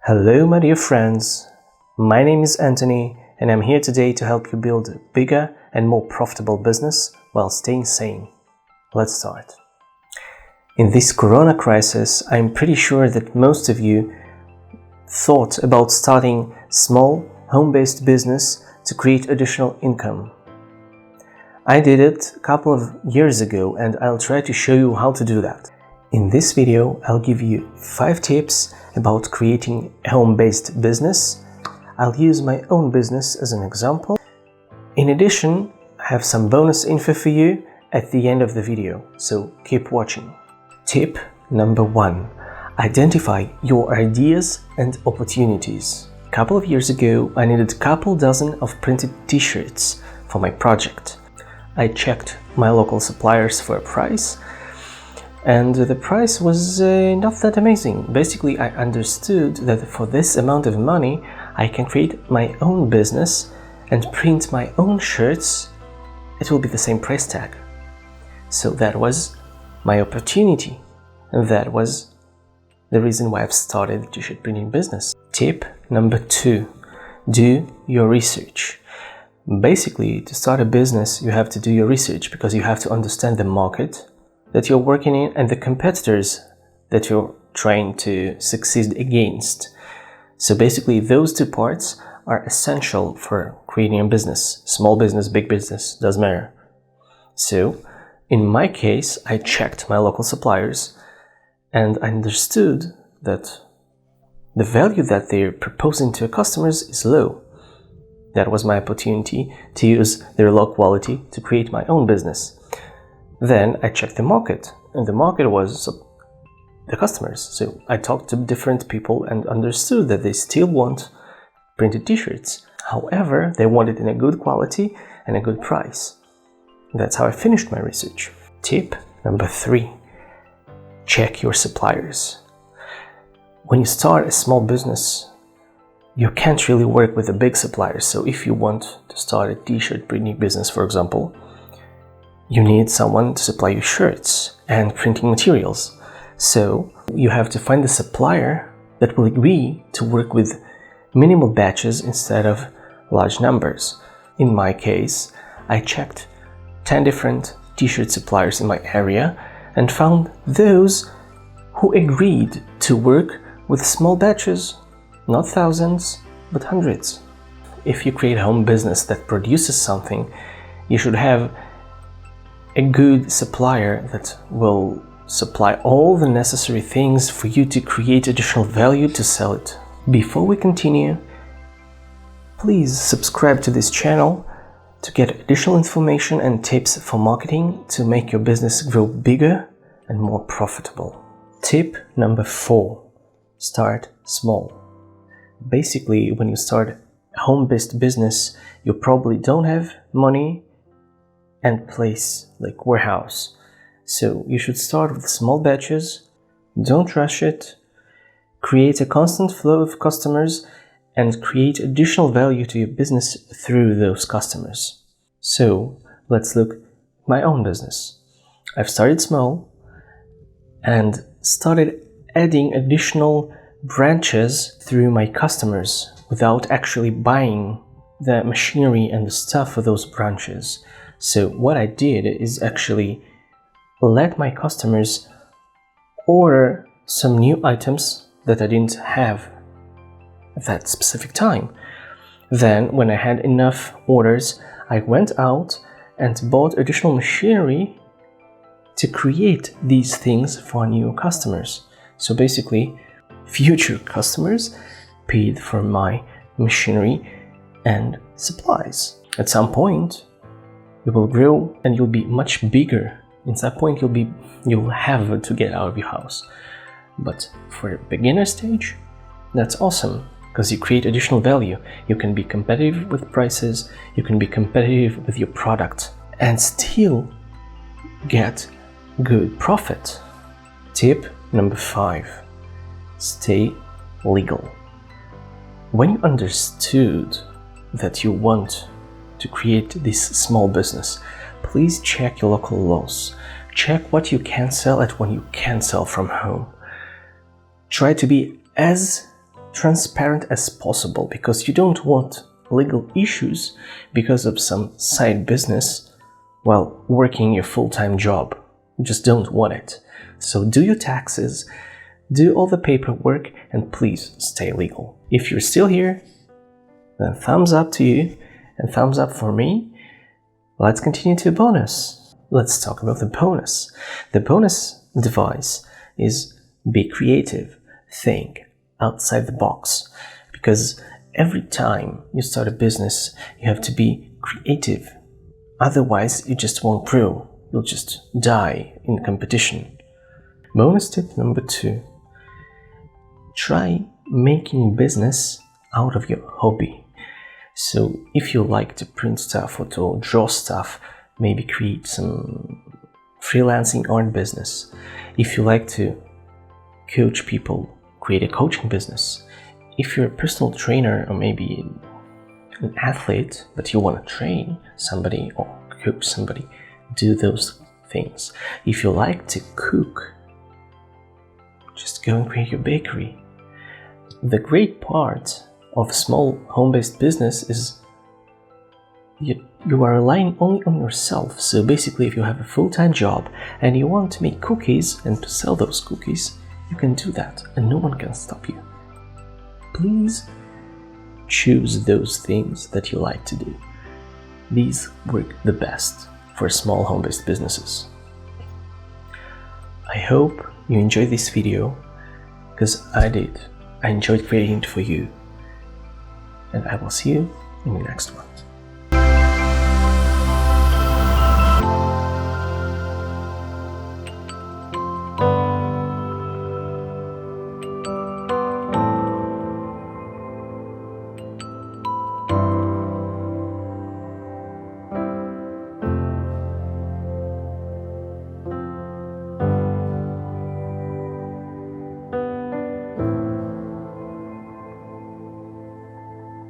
Hello my dear friends, my name is Anthony and I'm here today to help you build a bigger and more profitable business while staying sane. Let's start. In this corona crisis, I'm pretty sure that most of you thought about starting small home-based business to create additional income. I did it a couple of years ago and I'll try to show you how to do that. In this video, I'll give you 5 tips about creating a home-based business. I'll use my own business as an example. In addition, I have some bonus info for you at the end of the video, so keep watching. Tip number 1. Identify your ideas and opportunities. A couple of years ago, I needed a couple dozen of printed t-shirts for my project. I checked my local suppliers for a price, and the price was not that amazing. Basically, I understood that for this amount of money, I can create my own business and print my own shirts. It will be the same price tag. So that was my opportunity, and that was the reason why I've started the t-shirt printing business. Tip number 2, do your research. Basically, to start a business, you have to do your research because you have to understand the market that you're working in and the competitors that you're trying to succeed against. So basically, those 2 parts are essential for creating a business. Small business, big business, doesn't matter. So in my case, I checked my local suppliers and I understood that the value that they're proposing to customers is low. That was my opportunity to use their low quality to create my own business. Then I checked the market, and the market was the customers. So I talked to different people and understood that they still want printed t-shirts. However, they want it in a good quality and a good price. That's how I finished my research. Tip number 3, check your suppliers. When you start a small business, you can't really work with the big suppliers. So if you want to start a t-shirt printing business, for example, you need someone to supply you shirts and printing materials. So you have to find a supplier that will agree to work with minimal batches instead of large numbers. In my case, I checked 10 different t-shirt suppliers in my area and found those who agreed to work with small batches, not thousands, but hundreds. If you create a home business that produces something, you should have a good supplier that will supply all the necessary things for you to create additional value to sell it. Before we continue, please subscribe to this channel to get additional information and tips for marketing to make your business grow bigger and more profitable. Tip number 4, start small. Basically, when you start a home-based business, you probably don't have money and place like warehouse. So you should start with small batches, don't rush it, create a constant flow of customers and create additional value to your business through those customers. So let's look at my own business. I've started small and started adding additional branches through my customers without actually buying the machinery and the stuff for those branches. So what I did is actually let my customers order some new items that I didn't have at that specific time. Then when I had enough orders, I went out and bought additional machinery to create these things for new customers. So basically, future customers paid for my machinery and supplies. At some point, you will grow and you'll be much bigger. At that point, you'll have to get out of your house. But for a beginner stage, that's awesome because you create additional value. You can be competitive with prices, you can be competitive with your product and still get good profit. Tip number 5, stay legal. When you understood that you want to create this small business, please check your local laws. Check what you can sell and what you can't sell from home. Try to be as transparent as possible, because you don't want legal issues because of some side business while working your full-time job. You just don't want it. So do your taxes, do all the paperwork, and please stay legal. If you're still here, then thumbs up to you and thumbs up for me. Let's continue to bonus. Let's talk about the bonus. The bonus device is be creative, think outside the box, because every time you start a business, you have to be creative. Otherwise, you just won't grow. You'll just die in competition. Bonus tip number 2. Try making business out of your hobby. So if you like to print stuff or to draw stuff, maybe create some freelancing art business. If you like to coach people, create a coaching business. If you're a personal trainer or maybe an athlete, but you want to train somebody or coach somebody, do those things. If you like to cook, just go and create your bakery. The great part of small home-based business is you are relying only on yourself. So basically, if you have a full-time job and you want to make cookies and to sell those cookies, you can do that and no one can stop you. Please choose those things that you like to do. These work the best for small home-based businesses. I hope you enjoyed this video, because I did. I enjoyed creating it for you. And I will see you in the next one.